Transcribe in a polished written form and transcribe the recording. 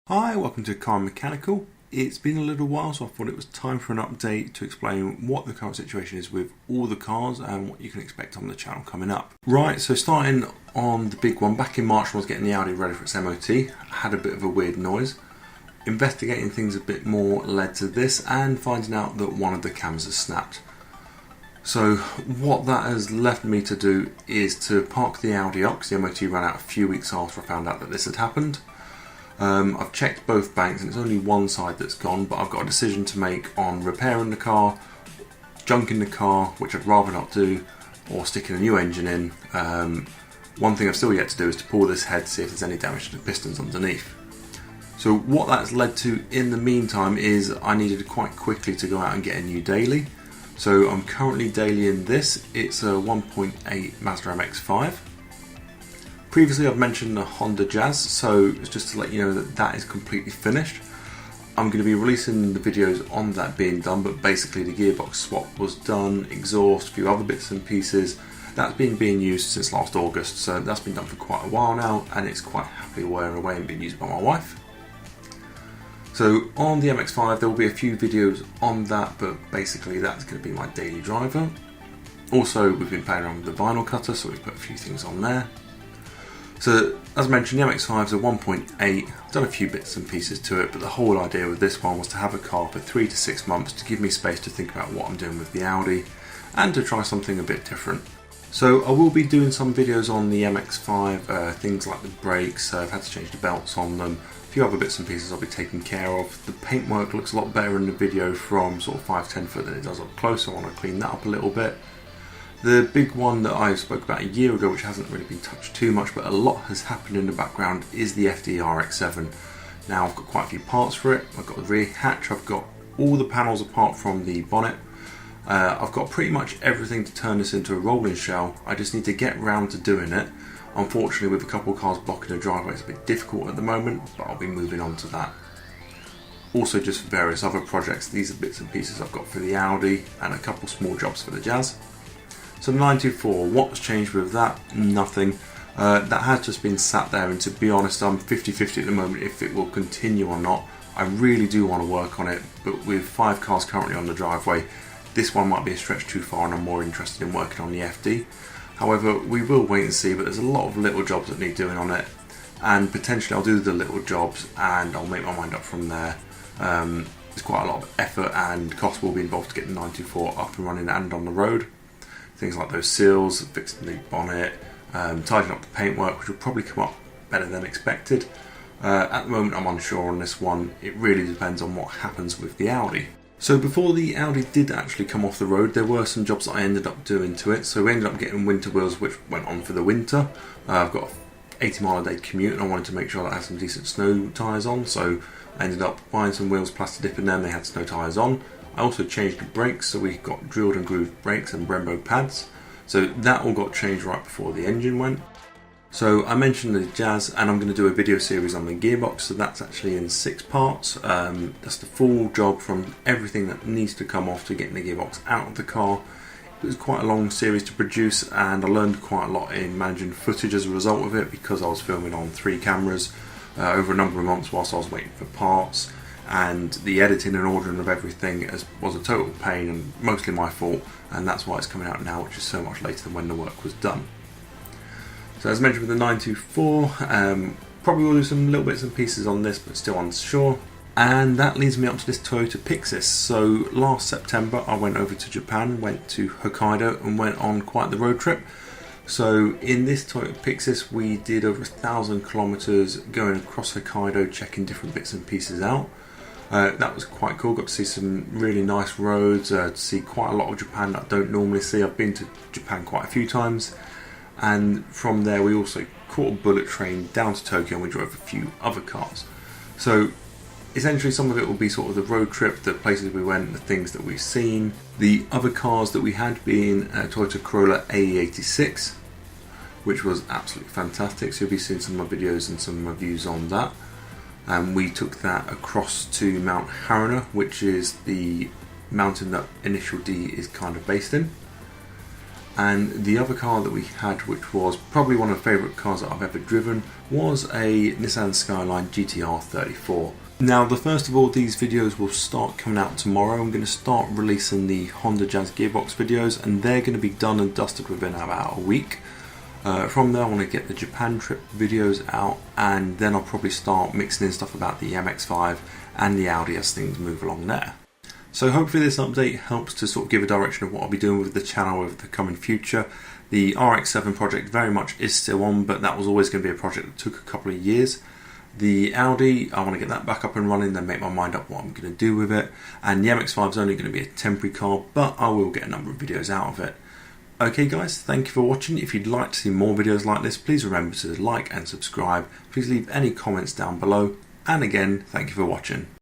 Hi, welcome to CarAndMechanical. It's been a little while, so I thought it was time for an update to explain what the current situation is with all the cars and what you can expect on the channel coming up. Right, so starting on the big one, back in March when I was getting the Audi ready for its MOT, I had a bit of a weird noise. Investigating things a bit more led to this and finding out that one of the cams has snapped. So what that has left me to do is to park the Audi up, because the MOT ran out a few weeks after I found out that this had happened. I've checked both banks and it's only one side that's gone, but I've got a decision to make on repairing the car, junking the car, which I'd rather not do, or sticking a new engine in. One thing I've still yet to do is to pull this head to see if there's any damage to the pistons underneath. So what that's led to in the meantime is I needed quite quickly to go out and get a new daily. So I'm currently dailying this. It's a 1.8 Mazda MX5. Previously I've mentioned the Honda Jazz, so it's just to let you know that that is completely finished. I'm going to be releasing the videos on that being done, but basically the gearbox swap was done, exhaust, a few other bits and pieces. That's been being used since last August, so that's been done for quite a while now, and it's quite happily wearing away and being used by my wife. So on the MX5 there will be a few videos on that, but basically that's going to be my daily driver. Also we've been playing around with the vinyl cutter, so we've put a few things on there. So, as mentioned, the MX5 is a 1.8, I've done a few bits and pieces to it, but the whole idea with this one was to have a car for 3 to 6 months to give me space to think about what I'm doing with the Audi and to try something a bit different. So I will be doing some videos on the MX5, things like the brakes, I've had to change the belts on them, a few other bits and pieces I'll be taking care of. The paintwork looks a lot better in the video from sort of 5-10 foot than it does up close, so I want to clean that up a little bit. The big one that I spoke about a year ago, which hasn't really been touched too much, but a lot has happened in the background, is the FD RX7. Now I've got quite a few parts for it. I've got the rear hatch, I've got all the panels apart from the bonnet. I've got pretty much everything to turn this into a rolling shell. I just need to get round to doing it. Unfortunately, with a couple of cars blocking the driveway, it's a bit difficult at the moment, but I'll be moving on to that. Also just various other projects. These are bits and pieces I've got for the Audi and a couple small jobs for the Jazz. So the 924, what's changed with that? Nothing. That has just been sat there, and to be honest I'm 50-50 at the moment if it will continue or not. I really do want to work on it, but with 5 cars currently on the driveway, this one might be a stretch too far and I'm more interested in working on the FD. However, we will wait and see, but there's a lot of little jobs that need doing on it, and potentially I'll do the little jobs and I'll make my mind up from there. There's quite a lot of effort and cost will be involved to get the 924 up and running and on the road. Things like those seals, fixing the bonnet, tidying up the paintwork, which will probably come up better than expected. At the moment I'm unsure on this one. It really depends on what happens with the Audi. So before the Audi did actually come off the road, there were some jobs that I ended up doing to it. So we ended up getting winter wheels, which went on for the winter. I've got an 80 mile a day commute and I wanted to make sure that I had some decent snow tyres on, so I ended up buying some wheels, plastic dipping them, they had snow tyres on. I also changed the brakes, so we got drilled and grooved brakes and Brembo pads. So that all got changed right before the engine went. So I mentioned the Jazz, and I'm going to do a video series on the gearbox, so that's actually in 6 parts. That's the full job from everything that needs to come off to getting the gearbox out of the car. It was quite a long series to produce, and I learned quite a lot in managing footage as a result of it, because I was filming on 3 cameras over a number of months whilst I was waiting for parts. And the editing and ordering of everything was a total pain and mostly my fault, and that's why it's coming out now, which is so much later than when the work was done. So as mentioned with the 924, probably will do some little bits and pieces on this, but still unsure. And that leads me up to this Toyota Pixis. So last September I went over to Japan, went to Hokkaido and went on quite the road trip. So in this Toyota Pixis we did over 1,000 kilometers going across Hokkaido, checking different bits and pieces out. That was quite cool, got to see some really nice roads, to see quite a lot of Japan that I don't normally see. I've been to Japan quite a few times, and from there we also caught a bullet train down to Tokyo and we drove a few other cars. So essentially some of it will be sort of the road trip, the places we went, the things that we've seen. The other cars that we had being a Toyota Corolla AE86, which was absolutely fantastic, so you'll be seeing some of my videos and some reviews on that. And we took that across to Mount Haruna, which is the mountain that Initial D is kind of based in. And the other car that we had, which was probably one of the favourite cars that I've ever driven, was a Nissan Skyline GTR 34. Now, the first of all these videos will start coming out tomorrow. I'm going to start releasing the Honda Jazz Gearbox videos, and they're going to be done and dusted within about a week. From there I want to get the Japan trip videos out, and then I'll probably start mixing in stuff about the MX5 and the Audi as things move along there. So hopefully this update helps to sort of give a direction of what I'll be doing with the channel over the coming future. The RX7 project very much is still on, but that was always going to be a project that took a couple of years. The Audi, I want to get that back up and running, then make my mind up what I'm going to do with it. And the MX5 is only going to be a temporary car, but I will get a number of videos out of it. Okay guys, thank you for watching. If you'd like to see more videos like this, please remember to like and subscribe. Please leave any comments down below. And again, thank you for watching.